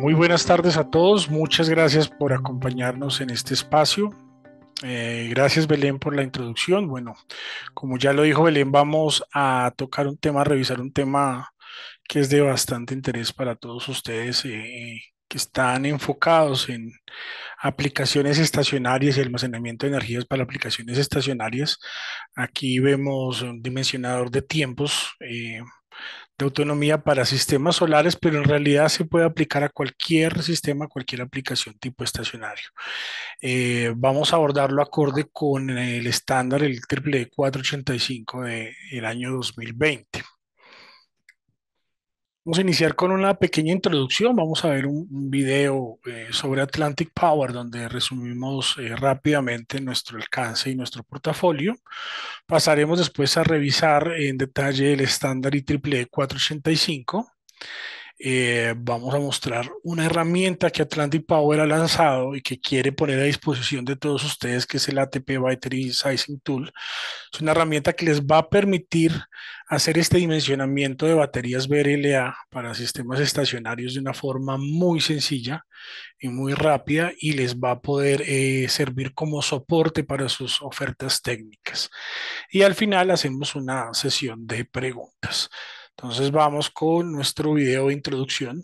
Muy buenas tardes a todos. Muchas gracias por acompañarnos en este espacio. Gracias, Belén, por la introducción. Bueno, como ya lo dijo Belén, vamos a tocar un tema, a revisar un tema que es de bastante interés para todos ustedes que están enfocados en aplicaciones estacionarias y almacenamiento de energías para aplicaciones estacionarias. Aquí vemos un dimensionador de tiempos. De autonomía para sistemas solares, pero en realidad se puede aplicar a cualquier sistema, a cualquier aplicación tipo estacionario. Vamos a abordarlo acorde con el estándar, el EEE 485 del año 2020. Vamos a iniciar con una pequeña introducción. Vamos a ver un video sobre Atlantic Power, donde resumimos rápidamente nuestro alcance y nuestro portafolio. Pasaremos después a revisar en detalle el estándar IEEE 485. Vamos a mostrar una herramienta que Atlantic Power ha lanzado y que quiere poner a disposición de todos ustedes, que es el ATP Battery Sizing Tool. Es una herramienta que les va a permitir hacer este dimensionamiento de baterías BRLA para sistemas estacionarios de una forma muy sencilla y muy rápida, y les va a poder servir como soporte para sus ofertas técnicas. Y al final hacemos una sesión de preguntas. Entonces vamos con nuestro video de introducción.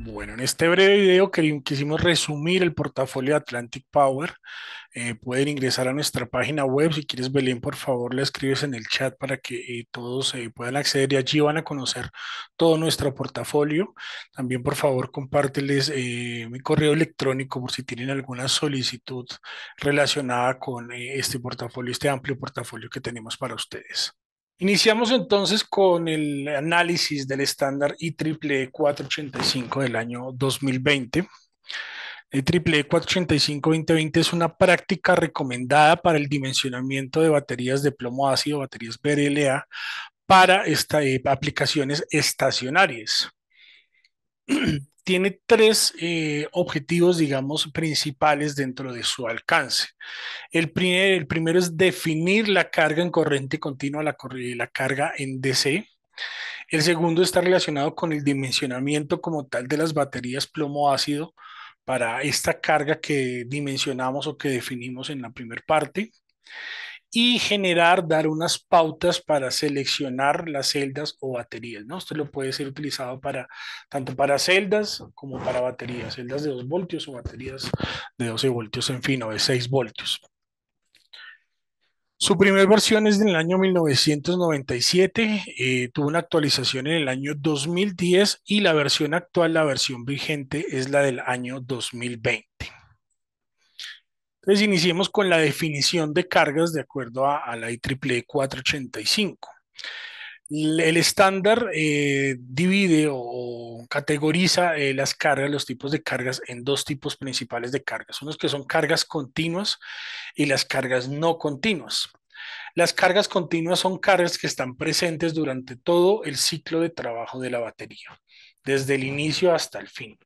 Bueno, en este breve video quisimos resumir el portafolio de Atlantic Power. Pueden ingresar a nuestra página web. Si quieres, Belén, por favor, le escribes en el chat para que todos puedan acceder, y allí van a conocer todo nuestro portafolio. También, por favor, compárteles mi correo electrónico por si tienen alguna solicitud relacionada con este portafolio, este amplio portafolio que tenemos para ustedes. Iniciamos entonces con el análisis del estándar IEEE 485 del año 2020. El IEEE 485-2020 es una práctica recomendada para el dimensionamiento de baterías de plomo ácido, baterías BRLA, para aplicaciones estacionarias. Tiene tres objetivos, digamos, principales dentro de su alcance. El primero es definir la carga en corriente continua, la carga en DC. El segundo está relacionado con el dimensionamiento como tal de las baterías plomo ácido para esta carga que dimensionamos o que definimos en la primera parte, y dar unas pautas para seleccionar las celdas o baterías, ¿no? Esto lo puede ser utilizado para tanto para celdas como para baterías, celdas de 2 voltios o baterías de 12 voltios, en fin, o de 6 voltios. Su primera versión es del año 1997, tuvo una actualización en el año 2010, y la versión actual, la versión vigente, es la del año 2020. Entonces iniciemos con la definición de cargas de acuerdo a la IEEE 485. El estándar divide o categoriza las cargas, los tipos de cargas, en dos tipos principales de cargas, unos que son cargas continuas y las cargas no continuas. Las cargas continuas son cargas que están presentes durante todo el ciclo de trabajo de la batería, desde el inicio hasta el fin.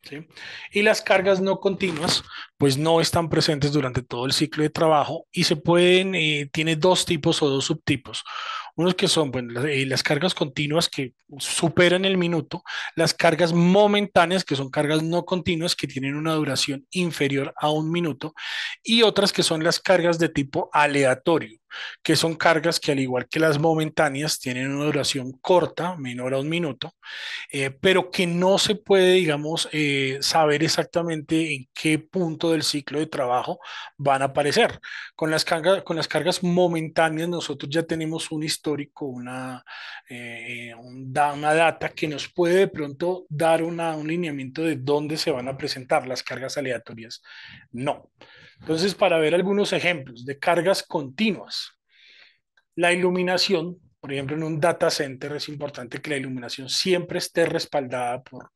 ¿Sí? Y las cargas no continuas, pues no están presentes durante todo el ciclo de trabajo, y tiene dos tipos o dos subtipos. Unos que son, bueno, las cargas continuas, que superan el minuto; las cargas momentáneas, que son cargas no continuas, que tienen una duración inferior a un minuto; y otras que son las cargas de tipo aleatorio, que son cargas que, al igual que las momentáneas, tienen una duración corta, menor a un minuto, pero que no se puede, digamos, saber exactamente en qué punto del ciclo de trabajo van a aparecer. Con las cargas momentáneas nosotros ya tenemos un histórico, una data que nos puede de pronto dar un lineamiento de dónde se van a presentar. Las cargas aleatorias no. Entonces, para ver algunos ejemplos de cargas continuas, La iluminación, por ejemplo, en un data center es importante que la iluminación siempre esté respaldada por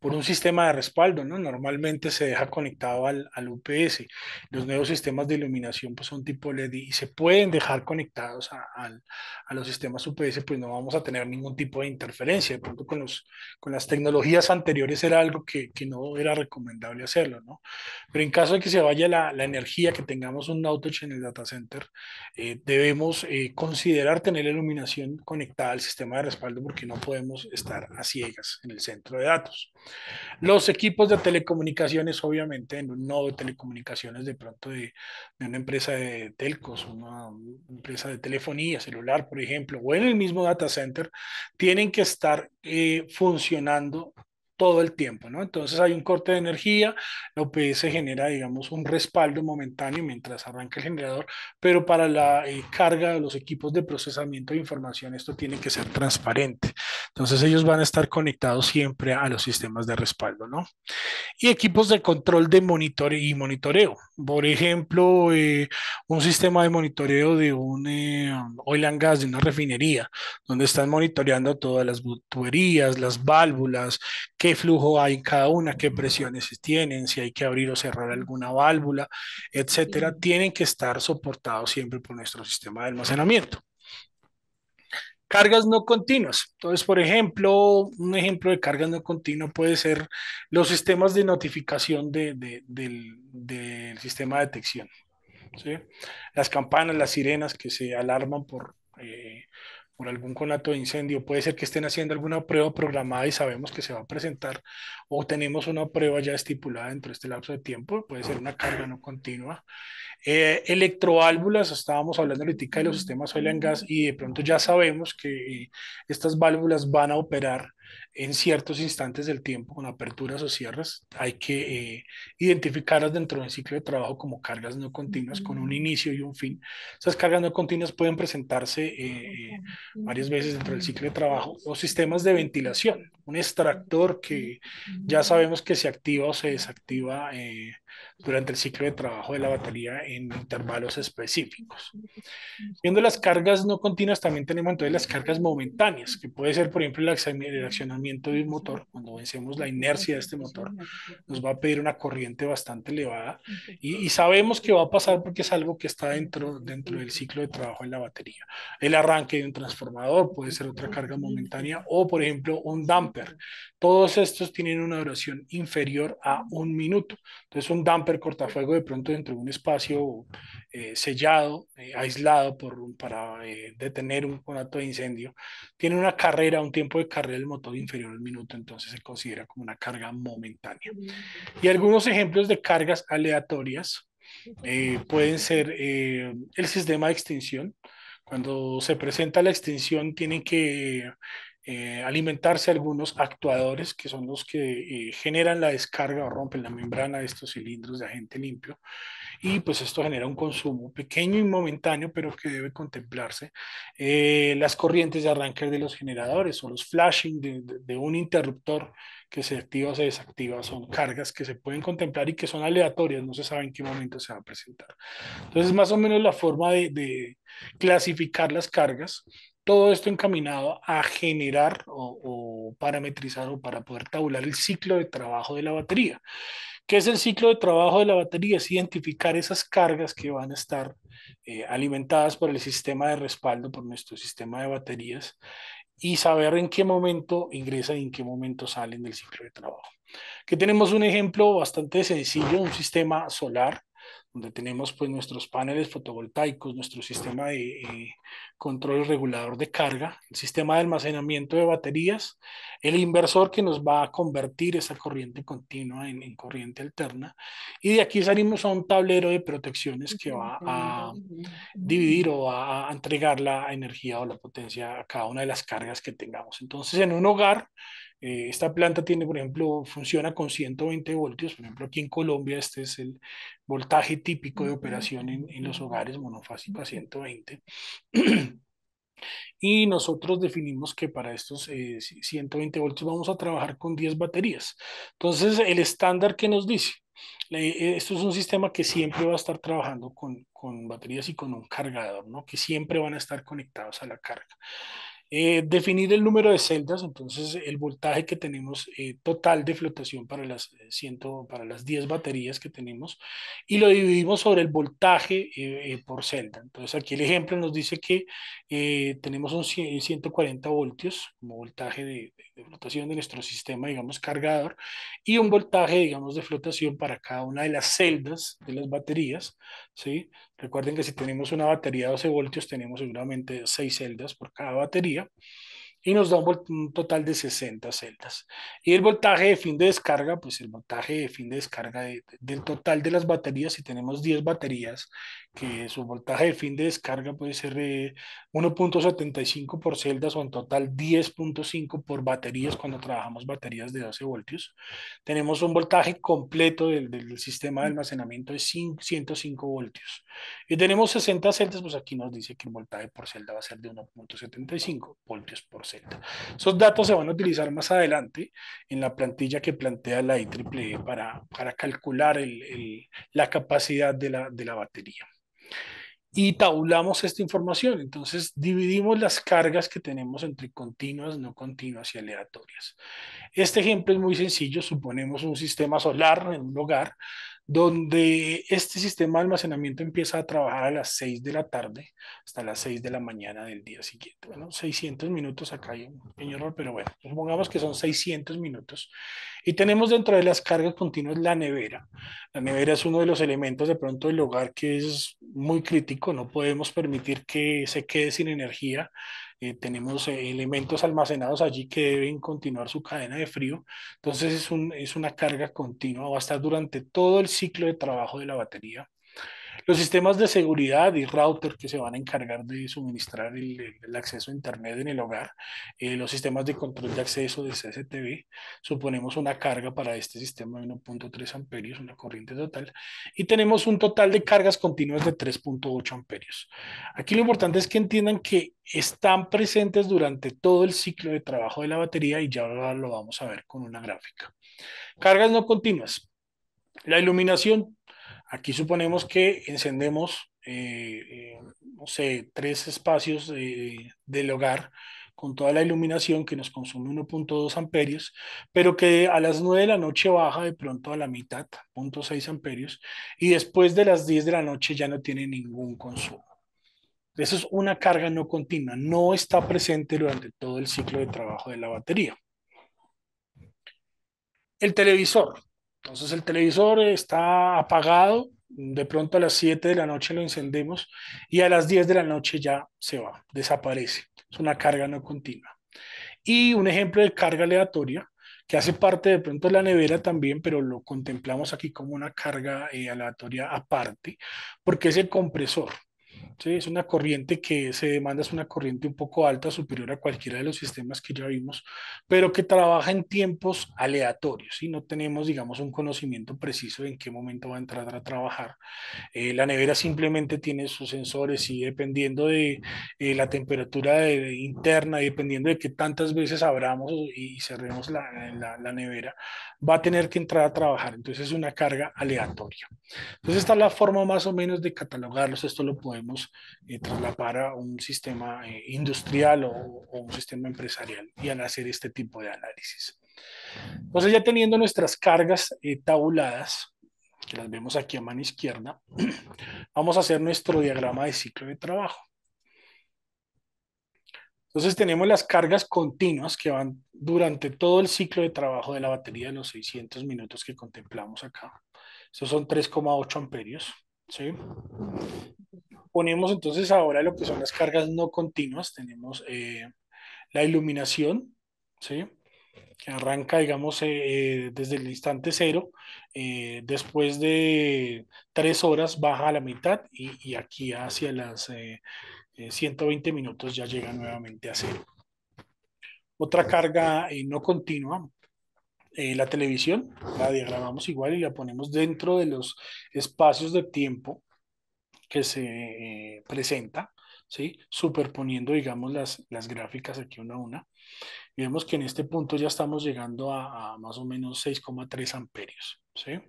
un sistema de respaldo, ¿no? Normalmente se deja conectado al UPS. Los nuevos sistemas de iluminación pues, son tipo LED y se pueden dejar conectados a los sistemas UPS, pues no vamos a tener ningún tipo de interferencia. De pronto con las tecnologías anteriores era algo que no era recomendable hacerlo, ¿no? Pero en caso de que se vaya la energía, que tengamos un outage en el data center, debemos considerar tener la iluminación conectada al sistema de respaldo porque no podemos estar a ciegas en el centro de datos. Los equipos de telecomunicaciones, obviamente, en un nodo de telecomunicaciones de pronto de una empresa de telcos, una empresa de telefonía celular, por ejemplo, o en el mismo data center, tienen que estar funcionando todo el tiempo, ¿no? Entonces hay un corte de energía, la UPS genera, digamos, un respaldo momentáneo mientras arranca el generador, pero para la carga de los equipos de procesamiento de información esto tiene que ser transparente. Entonces ellos van a estar conectados siempre a los sistemas de respaldo, ¿no? Y equipos de control de monitoreo y monitoreo. Por ejemplo, un sistema de monitoreo de un oil and gas, de una refinería, donde están monitoreando todas las tuberías, las válvulas, qué flujo hay en cada una, qué presiones tienen, si hay que abrir o cerrar alguna válvula, etcétera, tienen que estar soportados siempre por nuestro sistema de almacenamiento. Cargas no continuas. Entonces, por ejemplo, un ejemplo de cargas no continuas puede ser los sistemas de notificación del sistema de detección. ¿Sí? Las campanas, las sirenas que se alarman por algún conato de incendio. Puede ser que estén haciendo alguna prueba programada y sabemos que se va a presentar o tenemos una prueba ya estipulada dentro de este lapso de tiempo. Puede ser una carga no continua. Electroválvulas, estábamos hablando ahorita de los sistemas oil and gas y de pronto ya sabemos que estas válvulas van a operar en ciertos instantes del tiempo con aperturas o cierres. Hay que identificarlas dentro del ciclo de trabajo como cargas no continuas con un inicio y un fin. Esas cargas no continuas pueden presentarse varias veces dentro del ciclo de trabajo o sistemas de ventilación, un extractor que ya sabemos que se activa o se desactiva durante el ciclo de trabajo de la batería en intervalos específicos. Viendo las cargas no continuas, también tenemos entonces las cargas momentáneas, que puede ser, por ejemplo, el accionamiento de un motor. Cuando vencemos la inercia de este motor, nos va a pedir una corriente bastante elevada y sabemos que va a pasar porque es algo que está dentro del ciclo de trabajo en la batería. El arranque de un transformador puede ser otra carga momentánea o, por ejemplo, un damper. Todos estos tienen una duración inferior a un minuto. Entonces, un damper cortafuego de pronto dentro de un espacio sellado, aislado para detener un conato de incendio, tiene una carrera, un tiempo de carrera del motor inferior al minuto, entonces se considera como una carga momentánea. Y algunos ejemplos de cargas aleatorias pueden ser el sistema de extinción. Cuando se presenta la extinción, tienen que alimentarse algunos actuadores que son los que generan la descarga o rompen la membrana de estos cilindros de agente limpio y pues esto genera un consumo pequeño y momentáneo, pero que debe contemplarse. Las corrientes de arranque de los generadores o los flashing de un interruptor que se activa o se desactiva son cargas que se pueden contemplar y que son aleatorias, no se sabe en qué momento se va a presentar. Entonces, más o menos la forma de clasificar las cargas. Todo esto encaminado a generar o parametrizar o para poder tabular el ciclo de trabajo de la batería. ¿Qué es el ciclo de trabajo de la batería? Es identificar esas cargas que van a estar alimentadas por el sistema de respaldo, por nuestro sistema de baterías, y saber en qué momento ingresan y en qué momento salen del ciclo de trabajo. Aquí tenemos un ejemplo bastante sencillo, un sistema solar, donde tenemos pues nuestros paneles fotovoltaicos, nuestro sistema de control regulador de carga, el sistema de almacenamiento de baterías, el inversor que nos va a convertir esa corriente continua en corriente alterna, y de aquí salimos a un tablero de protecciones que va a dividir o a entregar la energía o la potencia a cada una de las cargas que tengamos. Entonces, en un hogar, esta planta tiene, por ejemplo, funciona con 120 voltios. Por ejemplo, aquí en Colombia este es el voltaje típico de operación en los hogares monofásico a 120. Y nosotros definimos que para estos 120 voltios vamos a trabajar con 10 baterías. Entonces, el estándar que nos dice, Esto es un sistema que siempre va a estar trabajando con baterías y con un cargador, ¿no? Que siempre van a estar conectados a la carga. Definir el número de celdas, entonces el voltaje que tenemos total de flotación para para las 10 baterías que tenemos y lo dividimos sobre el voltaje por celda. Entonces aquí el ejemplo nos dice que tenemos 140 voltios como voltaje de flotación de nuestro sistema, digamos, cargador y un voltaje, digamos, de flotación para cada una de las celdas de las baterías, ¿sí? Recuerden que si tenemos una batería de 12 voltios, tenemos seguramente 6 celdas por cada batería y nos da un total de 60 celdas. Y el voltaje de fin de descarga, pues el voltaje de fin de descarga del total de las baterías, si tenemos 10 baterías, que su voltaje de fin de descarga puede ser 1,75 por celdas o en total 10,5 por baterías cuando trabajamos baterías de 12 voltios. Tenemos un voltaje completo del sistema de almacenamiento de 105 voltios. Y tenemos 60 celdas, pues aquí nos dice que el voltaje por celda va a ser de 1,75 voltios por celda. Esos datos se van a utilizar más adelante en la plantilla que plantea la IEEE para calcular la capacidad de la batería. Y tabulamos esta información. Entonces, dividimos las cargas que tenemos entre continuas, no continuas y aleatorias. Este ejemplo es muy sencillo. Suponemos un sistema solar en un hogar donde este sistema de almacenamiento empieza a trabajar a las 6 de la tarde hasta las 6 de la mañana del día siguiente. Bueno, 600 minutos, acá hay un pequeño error, pero bueno, supongamos que son 600 minutos. Y tenemos dentro de las cargas continuas la nevera. La nevera es uno de los elementos de pronto del hogar que es muy crítico, no podemos permitir que se quede sin energía. Tenemos elementos almacenados allí que deben continuar su cadena de frío. Entonces es una carga continua, va a estar durante todo el ciclo de trabajo de la batería. Los sistemas de seguridad y router que se van a encargar de suministrar el acceso a Internet en el hogar, los sistemas de control de acceso de CCTV, suponemos una carga para este sistema de 1,3 amperios, una corriente total, y tenemos un total de cargas continuas de 3,8 amperios. Aquí lo importante es que entiendan que están presentes durante todo el ciclo de trabajo de la batería y ya lo vamos a ver con una gráfica. Cargas no continuas. La iluminación. Aquí suponemos que encendemos, no sé, tres espacios del hogar con toda la iluminación que nos consume 1,2 amperios, pero que a las 9 de la noche baja de pronto a la mitad, 0,6 amperios, y después de las 10 de la noche ya no tiene ningún consumo. Eso es una carga no continua, no está presente durante todo el ciclo de trabajo de la batería. El televisor. Entonces el televisor está apagado, de pronto a las 7 de la noche lo encendemos y a las 10 de la noche ya se va, desaparece. Es una carga no continua. Y un ejemplo de carga aleatoria, que hace parte de pronto de la nevera también, pero lo contemplamos aquí como una carga aleatoria aparte, porque es el compresor. Sí, es una corriente que se demanda, es una corriente un poco alta, superior a cualquiera de los sistemas que ya vimos, pero que trabaja en tiempos aleatorios y no tenemos, digamos, un conocimiento preciso de en qué momento va a entrar a trabajar. La nevera simplemente tiene sus sensores y dependiendo de la temperatura interna y dependiendo de qué tantas veces abramos y cerremos la nevera, va a tener que entrar a trabajar. Entonces es una carga aleatoria. Entonces esta es la forma más o menos de catalogarlos. Esto lo podemos trasladar a un sistema industrial o un sistema empresarial y al hacer este tipo de análisis. Entonces ya teniendo nuestras cargas tabuladas, que las vemos aquí a mano izquierda, vamos a hacer nuestro diagrama de ciclo de trabajo. Entonces tenemos las cargas continuas que van durante todo el ciclo de trabajo de la batería de los 600 minutos que contemplamos acá. Esos son 3,8 amperios. ¿Sí? Ponemos entonces ahora lo que son las cargas no continuas. Tenemos la iluminación, ¿sí? Que arranca, digamos, desde el instante cero. Después de 3 horas baja a la mitad y aquí hacia las 120 minutos ya llega nuevamente a cero. Otra carga no continua, la televisión, la diagramamos igual y la ponemos dentro de los espacios de tiempo que se presenta, ¿sí? Superponiendo, digamos, las gráficas aquí una a una. Y vemos que en este punto ya estamos llegando a más o menos 6,3 amperios, ¿sí?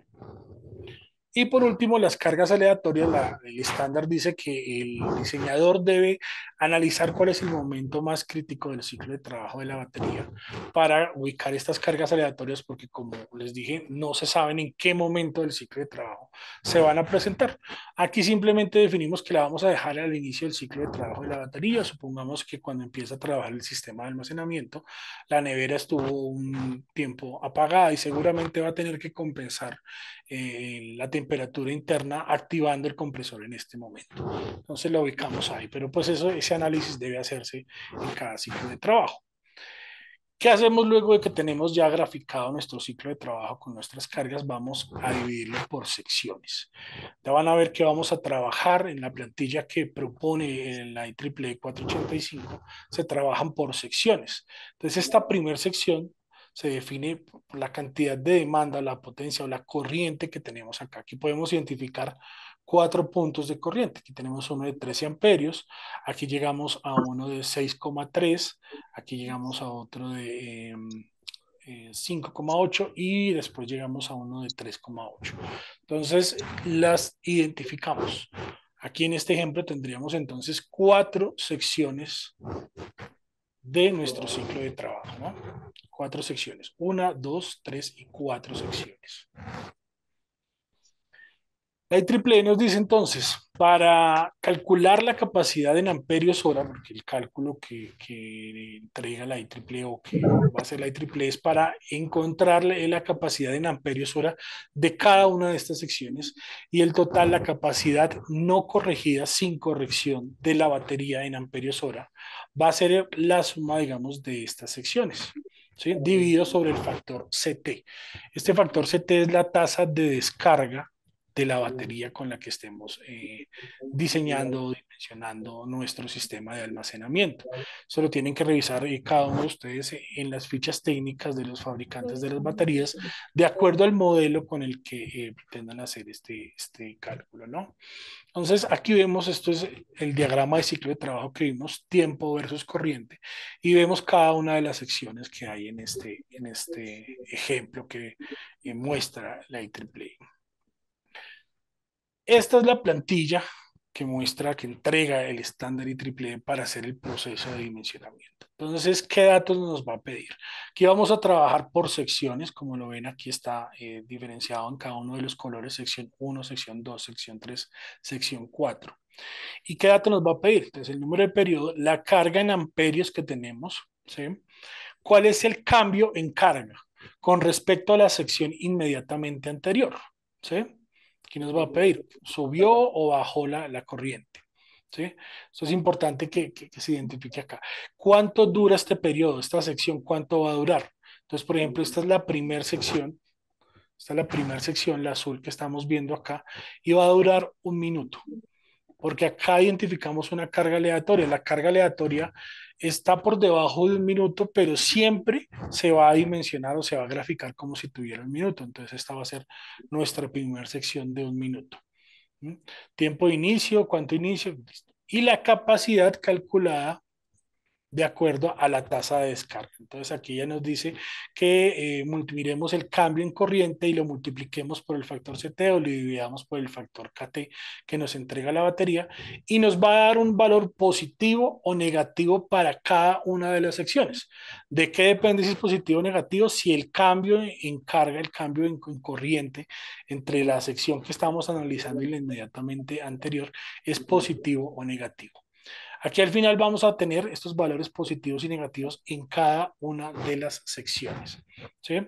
Y por último, las cargas aleatorias, el estándar dice que el diseñador debe analizar cuál es el momento más crítico del ciclo de trabajo de la batería para ubicar estas cargas aleatorias, porque como les dije, no se saben en qué momento del ciclo de trabajo se van a presentar. Aquí simplemente definimos que la vamos a dejar al inicio del ciclo de trabajo de la batería. Supongamos que cuando empieza a trabajar el sistema de almacenamiento, la nevera estuvo un tiempo apagada y seguramente va a tener que compensar la temperatura interna activando el compresor en este momento. Entonces lo ubicamos ahí, pero pues eso, ese análisis debe hacerse en cada ciclo de trabajo. ¿Qué hacemos luego de que tenemos ya graficado nuestro ciclo de trabajo con nuestras cargas? Vamos a dividirlo por secciones. Ya van a ver que vamos a trabajar en la plantilla que propone la IEEE 485, se trabajan por secciones. Entonces, esta primera sección se define por la cantidad de demanda, la potencia o la corriente que tenemos acá. Aquí podemos identificar 4 puntos de corriente. Aquí tenemos uno de 13 amperios, aquí llegamos a uno de 6,3, aquí llegamos a otro de 5,8 y después llegamos a uno de 3,8. Entonces las identificamos. Aquí en este ejemplo tendríamos entonces 4 secciones de nuestro ciclo de trabajo, ¿no? 4 secciones, 1, 2, 3 y 4 secciones. La IEEE nos dice entonces, para calcular la capacidad en amperios hora, porque el cálculo que entrega la IEEE o que va a hacer la IEEE es para encontrarle la capacidad en amperios hora de cada una de estas secciones y el total, la capacidad no corregida sin corrección de la batería en amperios hora, va a ser la suma, digamos, de estas secciones. ¿Sí? Dividido sobre el factor CT. Este factor CT es la tasa de descarga de la batería con la que estemos diseñando o dimensionando nuestro sistema de almacenamiento. Eso lo tienen que revisar cada uno de ustedes en las fichas técnicas de los fabricantes de las baterías, de acuerdo al modelo con el que pretendan hacer este cálculo, ¿no? Entonces, aquí vemos, esto es el diagrama de ciclo de trabajo que vimos, tiempo versus corriente, y vemos cada una de las secciones que hay en este ejemplo que muestra la IEEE. Esta es la plantilla que muestra, que entrega el estándar IEEE para hacer el proceso de dimensionamiento. Entonces, ¿qué datos nos va a pedir? Aquí vamos a trabajar por secciones, como lo ven, aquí está diferenciado en cada uno de los colores, sección 1, sección 2, sección 3, sección 4. ¿Y qué dato nos va a pedir? Entonces, el número de periodo, la carga en amperios que tenemos, ¿sí? ¿Cuál es el cambio en carga con respecto a la sección inmediatamente anterior? ¿Sí? Aquí nos va a pedir, ¿subió o bajó la corriente? ¿Sí? Eso es importante que se identifique acá. ¿Cuánto dura este periodo, esta sección? ¿Cuánto va a durar? Entonces, por ejemplo, esta es la primera sección. Esta es la primera sección, la azul que estamos viendo acá, y va a durar 1 minuto porque acá identificamos una carga aleatoria. La carga aleatoria está por debajo de 1 minuto, pero siempre se va a dimensionar o se va a graficar como si tuviera 1 minuto. Entonces esta va a ser nuestra primera sección de 1 minuto. ¿Mm? Tiempo de inicio, cuánto inicio, y la capacidad calculada de acuerdo a la tasa de descarga. Entonces aquí ya nos dice que multipliquemos el cambio en corriente y lo multipliquemos por el factor CT o lo dividamos por el factor KT que nos entrega la batería y nos va a dar un valor positivo o negativo para cada una de las secciones. ¿De qué depende si es positivo o negativo? Si el cambio en carga, el cambio en corriente entre la sección que estamos analizando y la inmediatamente anterior es positivo o negativo. Aquí al final vamos a tener estos valores positivos y negativos en cada una de las secciones. ¿Sí?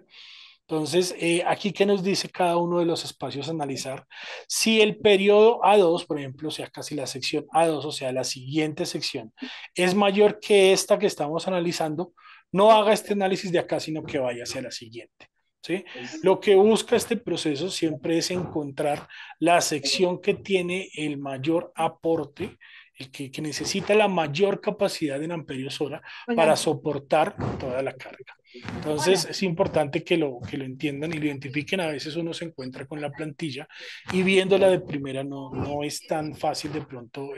Entonces, aquí qué nos dice cada uno de los espacios a analizar. Si el periodo A2, por ejemplo, o sea, casi la sección A2, o sea, la siguiente sección, es mayor que esta que estamos analizando, no haga este análisis de acá, sino que vaya hacia la siguiente. ¿Sí? Lo que busca este proceso siempre es encontrar la sección que tiene el mayor aporte, el que necesita la mayor capacidad en amperios hora para Hola, soportar toda la carga. Entonces hola. es importante que lo entiendan y lo identifiquen. A veces uno se encuentra con la plantilla y viéndola de primera no es tan fácil de pronto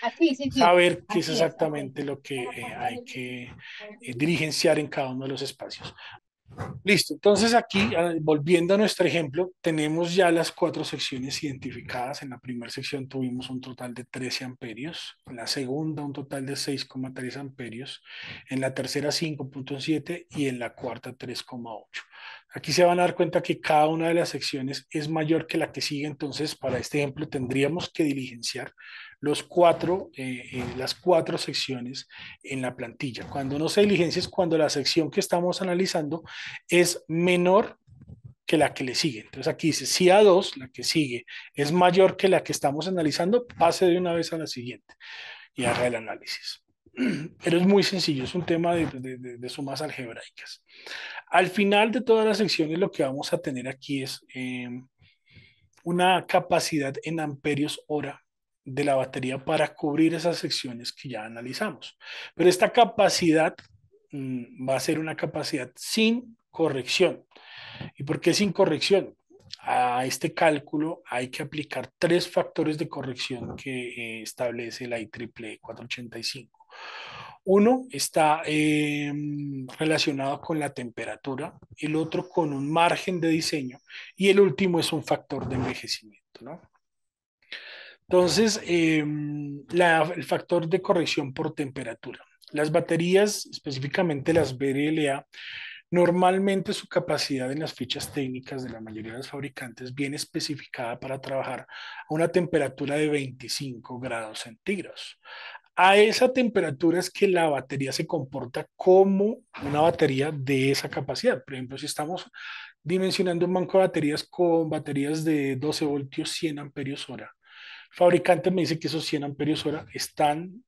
Así, sí, sí. saber qué es Así es. exactamente lo que hay que dirigenciar en cada uno de los espacios. Listo, entonces aquí, volviendo a nuestro ejemplo, tenemos ya las cuatro secciones identificadas. En la primera sección tuvimos un total de 13 amperios, en la segunda un total de 6,3 amperios, en la tercera 5,7 y en la cuarta 3,8. Aquí se van a dar cuenta que cada una de las secciones es mayor que la que sigue, entonces para este ejemplo tendríamos que diligenciar las cuatro secciones en la plantilla. Cuando no se diligencia es cuando la sección que estamos analizando es menor que la que le sigue. Entonces aquí dice, si A2, la que sigue, es mayor que la que estamos analizando, pase de una vez a la siguiente y haga el análisis. Pero es muy sencillo, es un tema de sumas algebraicas. Al final de todas las secciones lo que vamos a tener aquí es una capacidad en amperios hora de la batería para cubrir esas secciones que ya analizamos. Pero esta capacidad va a ser una capacidad sin corrección. ¿Y por qué sin corrección? A este cálculo hay que aplicar tres factores de corrección que establece la IEEE 485. Uno está relacionado con la temperatura, el otro con un margen de diseño y el último es un factor de envejecimiento, ¿no? Entonces, el factor de corrección por temperatura. Las baterías, específicamente las BRLA, normalmente su capacidad en las fichas técnicas de la mayoría de los fabricantes viene especificada para trabajar a una temperatura de 25 grados centígrados. A esa temperatura es que la batería se comporta como una batería de esa capacidad. Por ejemplo, si estamos dimensionando un banco de baterías con baterías de 12 voltios, 100 amperios hora, el fabricante me dice que esos 100 amperios hora están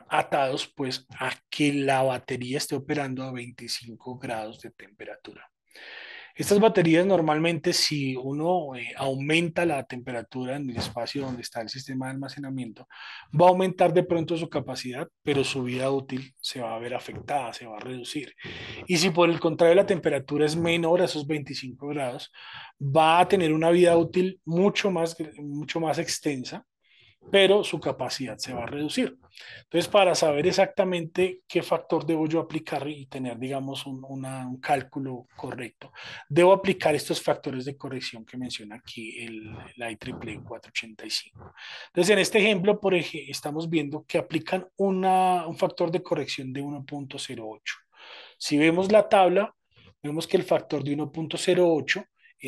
atados pues a que la batería esté operando a 25 grados de temperatura. Estas baterías normalmente si uno aumenta la temperatura en el espacio donde está el sistema de almacenamiento, va a aumentar de pronto su capacidad, pero su vida útil se va a ver afectada, se va a reducir. Y si por el contrario la temperatura es menor a esos 25 grados, va a tener una vida útil mucho más extensa, pero su capacidad se va a reducir. Entonces, para saber exactamente qué factor debo yo aplicar y tener, digamos, un cálculo correcto, debo aplicar estos factores de corrección que menciona aquí la IEEE 485. Entonces, en este ejemplo, estamos viendo que aplican un factor de corrección de 1,08. Si vemos la tabla, vemos que el factor de 1,08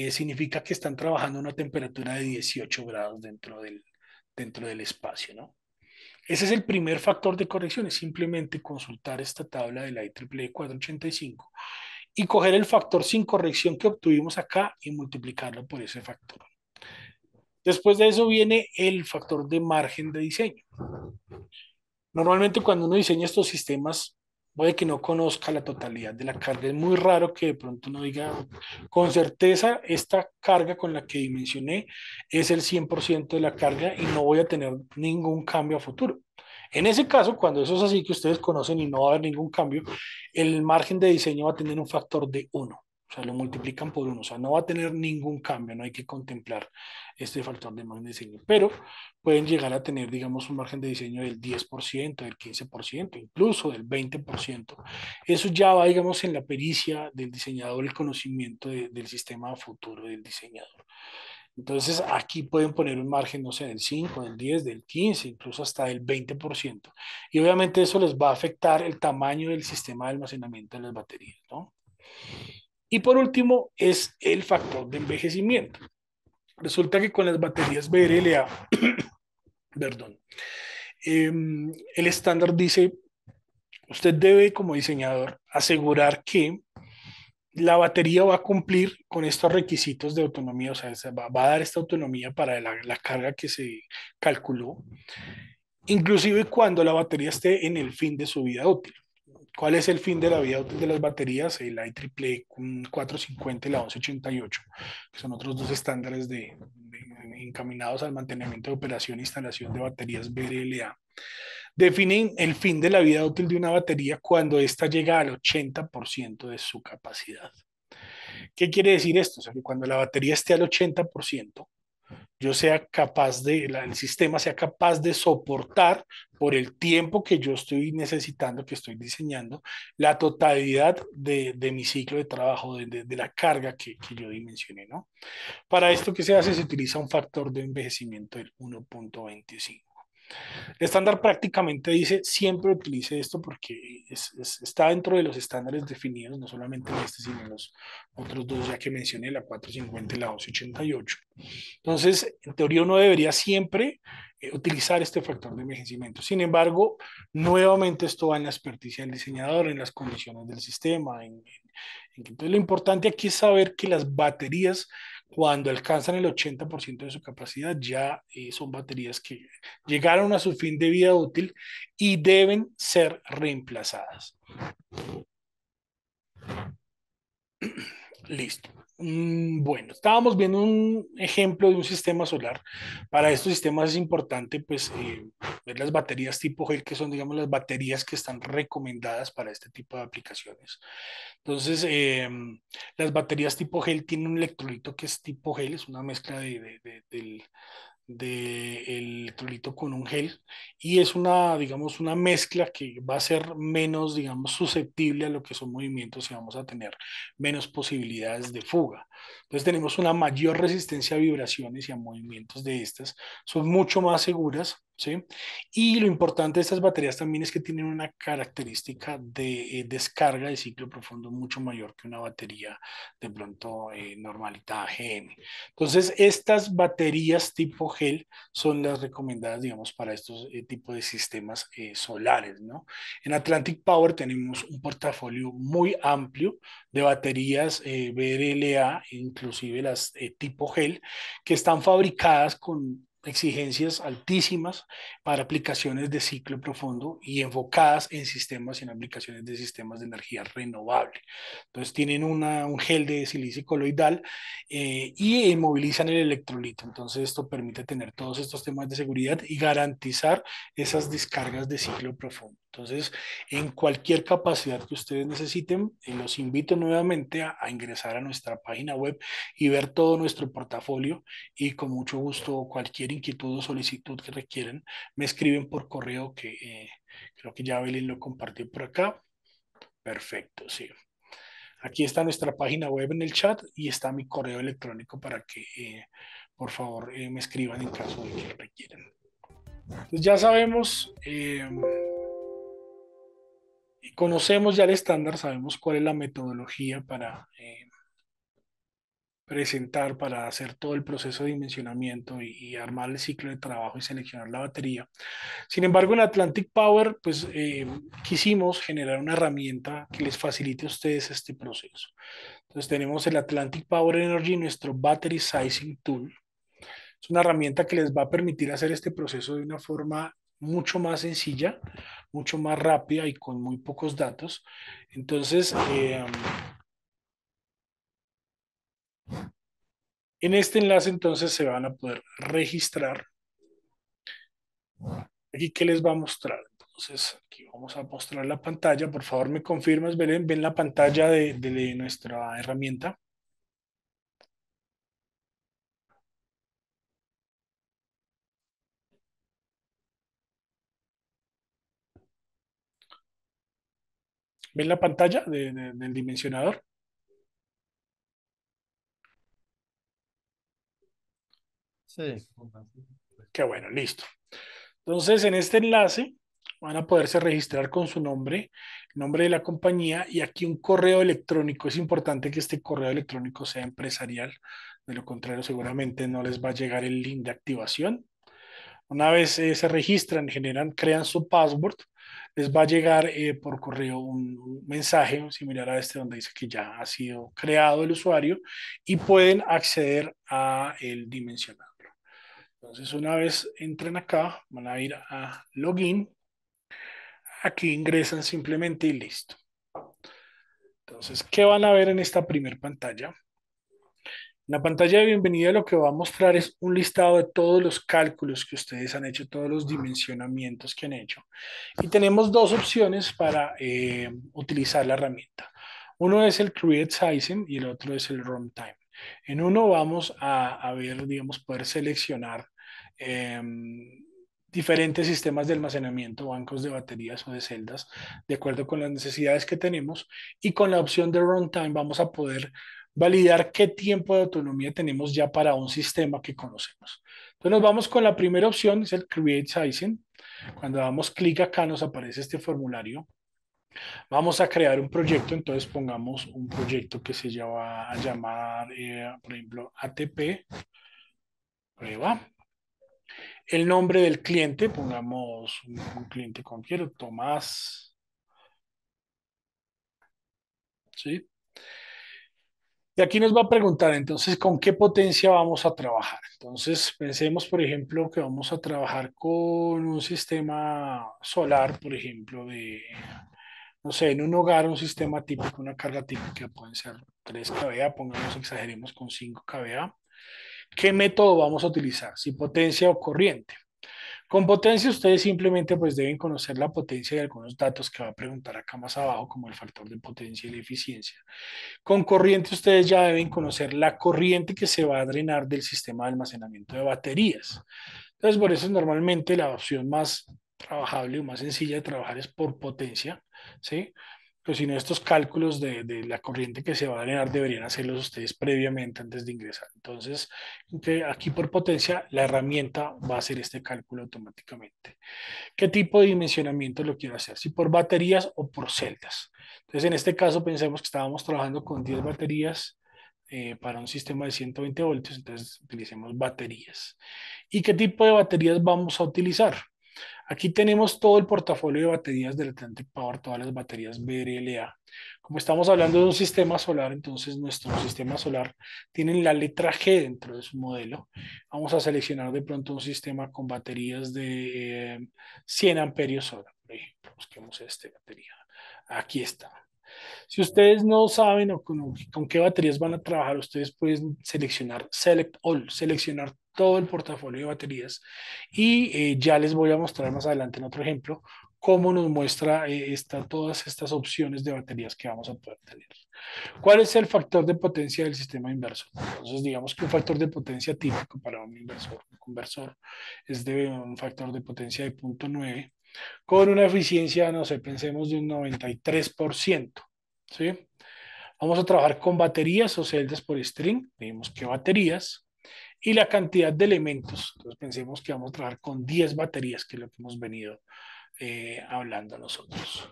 significa que están trabajando a una temperatura de 18 grados dentro del espacio, ¿no? Ese es el primer factor de corrección, es simplemente consultar esta tabla de la IEEE 485 y coger el factor sin corrección que obtuvimos acá y multiplicarlo por ese factor. Después de eso viene el factor de margen de diseño. Normalmente cuando uno diseña estos sistemas, puede que no conozca la totalidad de la carga. Es muy raro que de pronto uno diga, con certeza, esta carga con la que dimensioné es el 100% de la carga y no voy a tener ningún cambio a futuro. En ese caso, cuando eso es así que ustedes conocen y no va a haber ningún cambio, el margen de diseño va a tener un factor de 1. O sea, lo multiplican por 1. O sea, no va a tener ningún cambio. No hay que contemplar este factor de margen de diseño. Pero pueden llegar a tener, digamos, un margen de diseño del 10%, del 15%, incluso del 20%. Eso ya va, digamos, en la pericia del diseñador, el conocimiento del sistema futuro del diseñador. Entonces, aquí pueden poner un margen, no sé, del 5, del 10, del 15, incluso hasta del 20%. Y obviamente eso les va a afectar el tamaño del sistema de almacenamiento de las baterías, ¿no? Y por último, es el factor de envejecimiento. Resulta que con las baterías BRLA, perdón, el estándar dice, usted debe como diseñador asegurar que la batería va a cumplir con estos requisitos de autonomía, o sea, va a dar esta autonomía para la carga que se calculó, inclusive cuando la batería esté en el fin de su vida útil. ¿Cuál es el fin de la vida útil de las baterías? El IEEE 450 y la 1188, que son otros dos estándares encaminados al mantenimiento de operación e instalación de baterías BRLA. Definen el fin de la vida útil de una batería cuando ésta llega al 80% de su capacidad. ¿Qué quiere decir esto? O sea, que cuando la batería esté al 80%, yo sea capaz el sistema sea capaz de soportar por el tiempo que yo estoy necesitando, que estoy diseñando, la totalidad de mi ciclo de trabajo, de la carga que yo dimensioné, ¿no? Para esto, ¿qué se hace? Se utiliza un factor de envejecimiento del 1.25. El estándar prácticamente dice siempre utilice esto porque está dentro de los estándares definidos, no solamente en este, sino en los otros dos ya que mencioné, la 450 y la 288. Entonces, en teoría uno debería siempre utilizar este factor de envejecimiento. Sin embargo, nuevamente esto va en la experticia del diseñador, en las condiciones del sistema. Entonces, lo importante aquí es saber que las baterías, cuando alcanzan el 80% de su capacidad, ya son baterías que llegaron a su fin de vida útil y deben ser reemplazadas. Listo. Bueno, estábamos viendo un ejemplo de un sistema solar. Para estos sistemas es importante pues ver las baterías tipo gel, que son digamos las baterías que están recomendadas para este tipo de aplicaciones. Entonces, las baterías tipo gel tienen un electrolito que es tipo gel, es una mezcla del electrolito con un gel y es una, digamos, una mezcla que va a ser menos, digamos, susceptible a lo que son movimientos y vamos a tener menos posibilidades de fuga. Entonces tenemos una mayor resistencia a vibraciones y a movimientos de estas, son mucho más seguras, ¿sí? Y lo importante de estas baterías también es que tienen una característica de descarga de ciclo profundo mucho mayor que una batería de pronto normalita AGM. Entonces, estas baterías tipo gel son las recomendadas, digamos, para estos tipos de sistemas solares, ¿no? En Atlantic Power tenemos un portafolio muy amplio de baterías BRLA, inclusive las tipo gel, que están fabricadas con exigencias altísimas para aplicaciones de ciclo profundo y enfocadas en sistemas y en aplicaciones de sistemas de energía renovable. Entonces tienen un gel de silicio coloidal y inmovilizan el electrolito. Entonces esto permite tener todos estos temas de seguridad y garantizar esas descargas de ciclo profundo. Entonces, en cualquier capacidad que ustedes necesiten, los invito nuevamente a ingresar a nuestra página web y ver todo nuestro portafolio y con mucho gusto cualquier inquietud o solicitud que requieran, me escriben por correo que creo que ya Belén lo compartió por acá. Perfecto, sí. Aquí está nuestra página web en el chat y está mi correo electrónico para que, por favor, me escriban en caso de que requieran. Entonces ya sabemos, conocemos ya el estándar, sabemos cuál es la metodología para presentar, para hacer todo el proceso de dimensionamiento y armar el ciclo de trabajo y seleccionar la batería. Sin embargo, en Atlantic Power, pues quisimos generar una herramienta que les facilite a ustedes este proceso. Entonces tenemos el Atlantic Power Energy, nuestro Battery Sizing Tool. Es una herramienta que les va a permitir hacer este proceso de una forma mucho más sencilla, mucho más rápida y con muy pocos datos. Entonces, en este enlace entonces se van a poder registrar. Aquí, ¿qué les va a mostrar? Entonces, aquí vamos a mostrar la pantalla. Por favor, me confirmas, Belén, ven la pantalla de nuestra herramienta. ¿Ven la pantalla del dimensionador? Sí. Qué bueno, listo. Entonces, en este enlace van a poderse registrar con su nombre, nombre de la compañía y aquí un correo electrónico. Es importante que este correo electrónico sea empresarial, de lo contrario seguramente no les va a llegar el link de activación. Una vez se registran, generan, crean su password, les va a llegar por correo un mensaje similar a este donde dice que ya ha sido creado el usuario y pueden acceder a el dimensionador. Entonces, una vez entren acá, van a ir a login. Aquí ingresan simplemente y listo. Entonces, ¿qué van a ver en esta primera pantalla? En la pantalla de bienvenida lo que va a mostrar es un listado de todos los cálculos que ustedes han hecho, todos los dimensionamientos que han hecho. Y tenemos dos opciones para utilizar la herramienta. Uno es el Create Sizing y el otro es el Runtime. En uno vamos a ver, digamos, poder seleccionar eh, diferentes sistemas de almacenamiento, bancos de baterías o de celdas, de acuerdo con las necesidades que tenemos. Y con la opción de runtime vamos a poder validar qué tiempo de autonomía tenemos ya para un sistema que conocemos. Entonces nos vamos con la primera opción, es el Create Sizing. Cuando damos clic acá nos aparece este formulario. Vamos a crear un proyecto, entonces pongamos un proyecto que se va a llamar, por ejemplo, ATP, prueba. El nombre del cliente, pongamos un cliente cualquiera, Tomás, ¿sí? Y aquí nos va a preguntar entonces con qué potencia vamos a trabajar. Entonces pensemos, por ejemplo, que vamos a trabajar con un sistema solar, por ejemplo, de, no sé, en un hogar, un sistema típico, una carga típica, pueden ser 3 kVA, pongamos, exageremos con 5 kVA. ¿Qué método vamos a utilizar? Si potencia o corriente. Con potencia ustedes simplemente pues deben conocer la potencia de algunos datos que va a preguntar acá más abajo, como el factor de potencia y la eficiencia. Con corriente ustedes ya deben conocer la corriente que se va a drenar del sistema de almacenamiento de baterías. Entonces, por eso normalmente la opción más trabajable o más sencilla de trabajar es por potencia, ¿sí? Pues si no, estos cálculos de la corriente que se va a drenar deberían hacerlos ustedes previamente antes de ingresar. Entonces, aquí por potencia, la herramienta va a hacer este cálculo automáticamente. ¿Qué tipo de dimensionamiento lo quiero hacer? Si por baterías o por celdas. Entonces, en este caso, pensemos que estábamos trabajando con 10 baterías para un sistema de 120 voltios, entonces utilicemos baterías. ¿Y qué tipo de baterías vamos a utilizar? Aquí tenemos todo el portafolio de baterías del Atlantic Power, todas las baterías BRLA. Como estamos hablando de un sistema solar, entonces nuestro sistema solar tiene la letra G dentro de su modelo. Vamos a seleccionar de pronto un sistema con baterías de 100 amperios hora, por ejemplo. Busquemos esta batería. Aquí está. Si ustedes no saben o con qué baterías van a trabajar, ustedes pueden seleccionar Select All, seleccionar todo el portafolio de baterías y ya les voy a mostrar más adelante en otro ejemplo cómo nos muestra todas estas opciones de baterías que vamos a poder tener. ¿Cuál es el factor de potencia del sistema inversor? Entonces, digamos que un factor de potencia típico para un conversor es de un factor de potencia de 0.9 con una eficiencia, no sé, pensemos de un 93%. ¿Sí? Vamos a trabajar con baterías o celdas por string. Vemos que baterías y la cantidad de elementos. Entonces pensemos que vamos a trabajar con 10 baterías, que es lo que hemos venido hablando nosotros.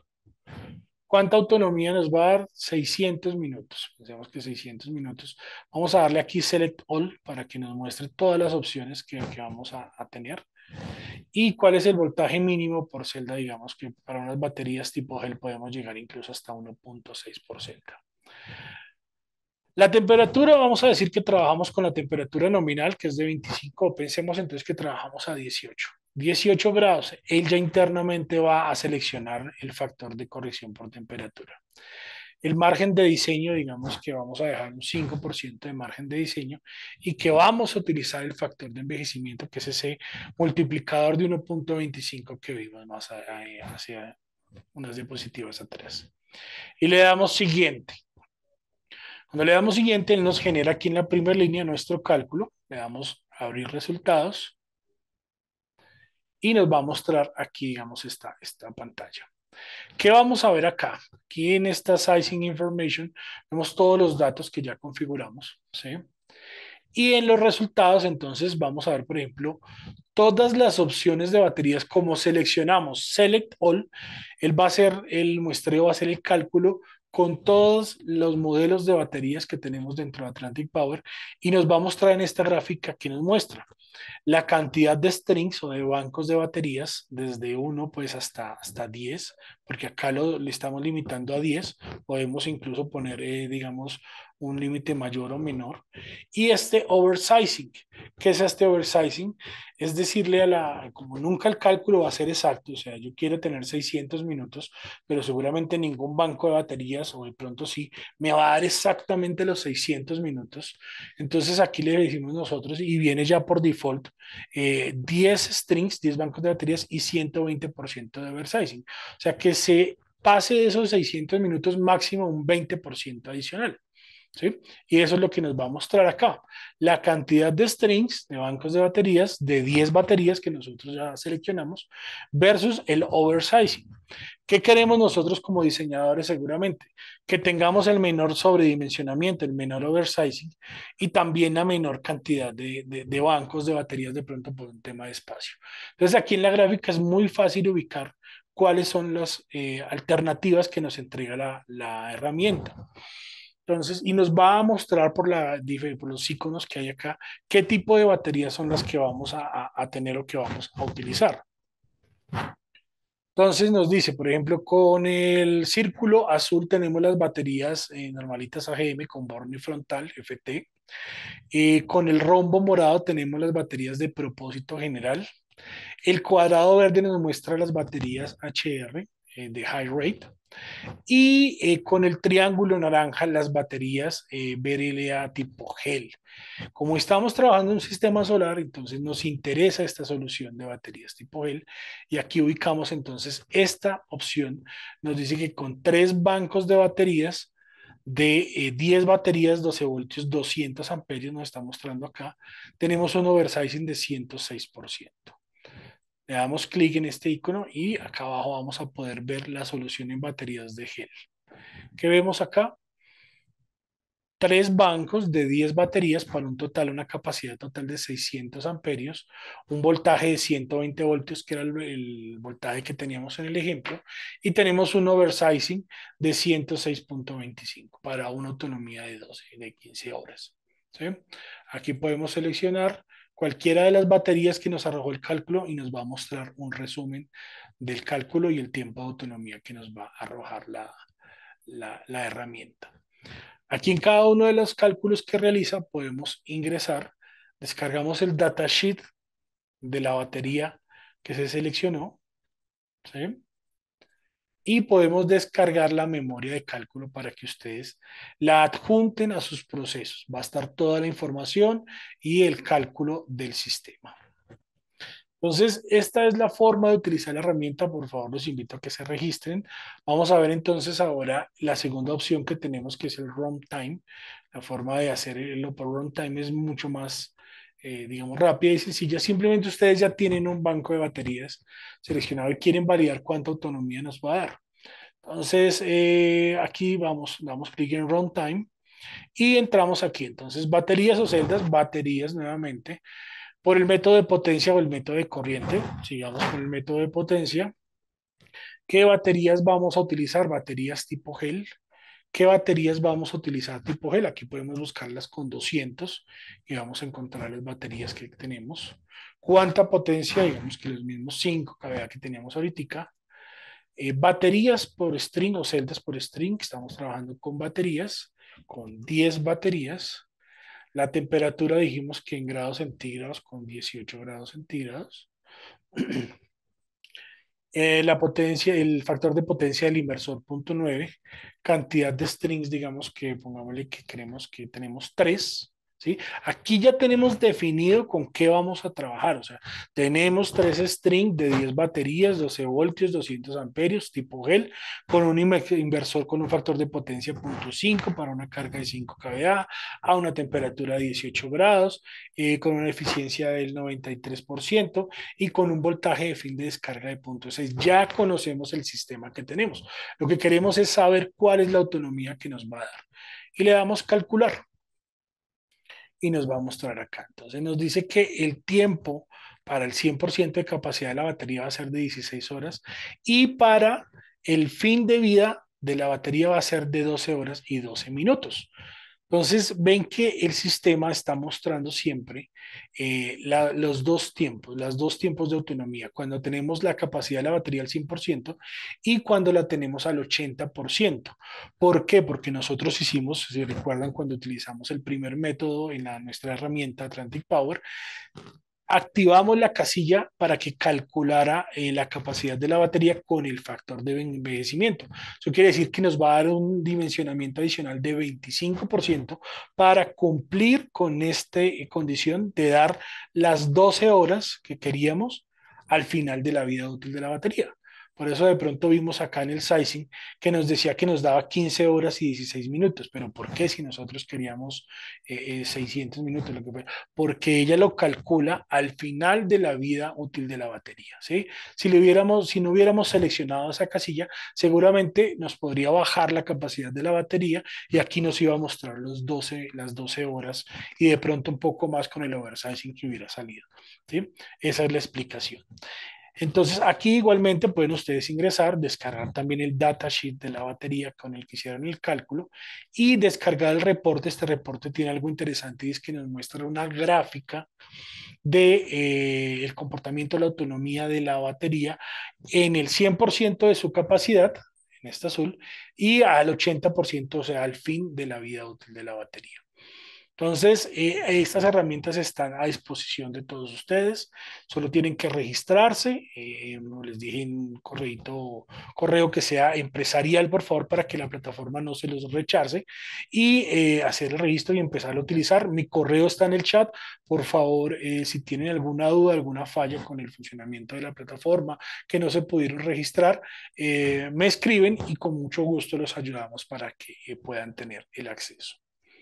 ¿Cuánta autonomía nos va a dar? 600 minutos. Pensemos que 600 minutos. Vamos a darle aquí Select All para que nos muestre todas las opciones que vamos a tener. ¿Y cuál es el voltaje mínimo por celda? Digamos que para unas baterías tipo gel podemos llegar incluso hasta 1.6 por celda. La temperatura, vamos a decir que trabajamos con la temperatura nominal, que es de 25, pensemos entonces que trabajamos a 18. 18 grados, él ya internamente va a seleccionar el factor de corrección por temperatura. El margen de diseño, digamos que vamos a dejar un 5% de margen de diseño y que vamos a utilizar el factor de envejecimiento, que es ese multiplicador de 1.25 que vimos más hacia unas diapositivas atrás. Y le damos siguiente. Cuando le damos siguiente, él nos genera aquí en la primera línea nuestro cálculo. Le damos abrir resultados y nos va a mostrar aquí, digamos, esta pantalla. ¿Qué vamos a ver acá? Aquí en esta Sizing Information vemos todos los datos que ya configuramos, ¿sí? Y en los resultados, entonces, vamos a ver, por ejemplo, todas las opciones de baterías como seleccionamos Select All, él va a hacer el muestreo, va a hacer el cálculo con todos los modelos de baterías que tenemos dentro de Atlantic Power y nos va a mostrar en esta gráfica que nos muestra la cantidad de strings o de bancos de baterías, desde uno pues hasta 10, porque acá le estamos limitando a 10, podemos incluso poner, digamos, un límite mayor o menor. Y este oversizing, ¿qué es este oversizing? Es decirle como nunca el cálculo va a ser exacto, o sea, yo quiero tener 600 minutos, pero seguramente ningún banco de baterías, o de pronto sí, me va a dar exactamente los 600 minutos. Entonces aquí le decimos nosotros, y viene ya por default, 10 strings, 10 bancos de baterías y 120% de oversizing. O sea, que se pase de esos 600 minutos máximo un 20% adicional. ¿sí? Y eso es lo que nos va a mostrar acá. La cantidad de strings, de bancos de baterías, de 10 baterías que nosotros ya seleccionamos, versus el oversizing. ¿Qué queremos nosotros como diseñadores seguramente? Que tengamos el menor sobredimensionamiento, el menor oversizing y también la menor cantidad de bancos de baterías de pronto por un tema de espacio. Entonces aquí en la gráfica es muy fácil ubicar cuáles son las alternativas que nos entrega la herramienta. Entonces, y nos va a mostrar por los iconos que hay acá qué tipo de baterías son las que vamos a tener o que vamos a utilizar. Entonces nos dice, por ejemplo, con el círculo azul tenemos las baterías normalitas AGM con borne frontal, FT. Con el rombo morado tenemos las baterías de propósito general. El cuadrado verde nos muestra las baterías HR de high rate. Y con el triángulo naranja las baterías BRLA tipo gel. Como estamos trabajando en un sistema solar, entonces nos interesa esta solución de baterías tipo gel y aquí ubicamos entonces esta opción. Nos dice que con tres bancos de baterías de 10 baterías, 12 voltios, 200 amperios, nos está mostrando acá, tenemos un oversizing de 106%. Le damos clic en este icono y acá abajo vamos a poder ver la solución en baterías de gel. ¿Qué vemos acá? Tres bancos de 10 baterías para un total, una capacidad total de 600 amperios, un voltaje de 120 voltios, que era el voltaje que teníamos en el ejemplo, y tenemos un oversizing de 106.25 para una autonomía de 12, de 15 horas. ¿Sí? Aquí podemos seleccionar cualquiera de las baterías que nos arrojó el cálculo y nos va a mostrar un resumen del cálculo y el tiempo de autonomía que nos va a arrojar la herramienta. Aquí en cada uno de los cálculos que realiza podemos ingresar, descargamos el datasheet de la batería que se seleccionó, ¿sí? Y podemos descargar la memoria de cálculo para que ustedes la adjunten a sus procesos. Va a estar toda la información y el cálculo del sistema. Entonces, esta es la forma de utilizar la herramienta. Por favor, los invito a que se registren. Vamos a ver entonces ahora la segunda opción que tenemos, que es el runtime. La forma de hacer el Upper Runtime es mucho más, digamos, rápida y sencilla. Simplemente ustedes ya tienen un banco de baterías seleccionado y quieren validar cuánta autonomía nos va a dar. Entonces, aquí vamos, damos clic en Runtime y entramos aquí. Entonces, baterías o celdas, baterías nuevamente por el método de potencia o el método de corriente. Sigamos con el método de potencia. ¿Qué baterías vamos a utilizar? Baterías tipo gel. ¿Qué baterías vamos a utilizar tipo gel? Aquí podemos buscarlas con 200 y vamos a encontrar las baterías que tenemos. ¿Cuánta potencia? Digamos que los mismos 5 kVA que teníamos ahorita. Baterías por string o celdas por string. Estamos trabajando con baterías, con 10 baterías. La temperatura dijimos que en grados centígrados con 18 grados centígrados. La potencia, el factor de potencia del inversor, punto 9. Cantidad de strings, digamos que pongámosle que queremos que tenemos 3. ¿Sí? Aquí ya tenemos definido con qué vamos a trabajar. O sea, tenemos 3 strings de 10 baterías, 12 voltios, 200 amperios, tipo gel, con un inversor con un factor de potencia punto 5 para una carga de 5 kVA, a una temperatura de 18 grados, con una eficiencia del 93% y con un voltaje de fin de descarga de punto 6. Ya conocemos el sistema que tenemos. Lo que queremos es saber cuál es la autonomía que nos va a dar. Y le damos calcular y nos va a mostrar acá. Entonces nos dice que el tiempo para el 100% de capacidad de la batería va a ser de 16 horas y para el fin de vida de la batería va a ser de 12 horas y 12 minutos. Entonces, ven que el sistema está mostrando siempre los dos tiempos, los dos tiempos de autonomía, cuando tenemos la capacidad de la batería al 100% y cuando la tenemos al 80%. ¿Por qué? Porque nosotros hicimos, si recuerdan, cuando utilizamos el primer método en nuestra herramienta Atlantic Power, activamos la casilla para que calculara la capacidad de la batería con el factor de envejecimiento. Eso quiere decir que nos va a dar un dimensionamiento adicional de 25% para cumplir con esta condición de dar las 12 horas que queríamos al final de la vida útil de la batería. Por eso de pronto vimos acá en el sizing que nos decía que nos daba 15 horas y 16 minutos. Pero ¿por qué si nosotros queríamos 600 minutos? Lo que fue? Porque ella lo calcula al final de la vida útil de la batería, ¿sí? Si no hubiéramos seleccionado esa casilla, seguramente nos podría bajar la capacidad de la batería y aquí nos iba a mostrar las 12 horas y de pronto un poco más con el oversizing que hubiera salido, ¿sí? Esa es la explicación. Entonces, aquí igualmente pueden ustedes ingresar, descargar también el datasheet de la batería con el que hicieron el cálculo y descargar el reporte. Este reporte tiene algo interesante y es que nos muestra una gráfica de el comportamiento de la autonomía de la batería en el 100% de su capacidad, en este azul, y al 80%, o sea, al fin de la vida útil de la batería. Entonces, estas herramientas están a disposición de todos ustedes. Solo tienen que registrarse. Como les dije en un correo que sea empresarial, por favor, para que la plataforma no se los rechace y hacer el registro y empezar a utilizar. Mi correo está en el chat. Por favor, si tienen alguna duda, alguna falla con el funcionamiento de la plataforma, que no se pudieron registrar, me escriben y con mucho gusto los ayudamos para que puedan tener el acceso.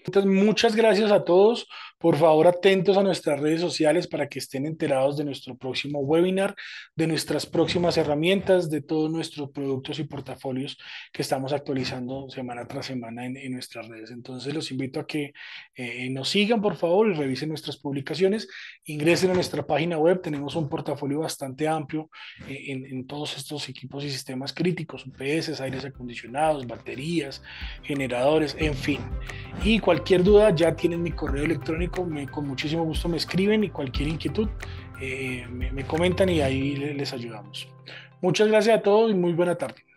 Entonces, muchas gracias a todos. Por favor, atentos a nuestras redes sociales para que estén enterados de nuestro próximo webinar, de nuestras próximas herramientas, de todos nuestros productos y portafolios que estamos actualizando semana tras semana en nuestras redes. Entonces, los invito a que nos sigan, por favor, y revisen nuestras publicaciones. Ingresen a nuestra página web. Tenemos un portafolio bastante amplio en todos estos equipos y sistemas críticos, UPS, aires acondicionados, baterías, generadores, en fin. Y cualquier duda, ya tienen mi correo electrónico, con muchísimo gusto me escriben y cualquier inquietud me comentan y ahí les ayudamos. Muchas gracias a todos y muy buena tarde.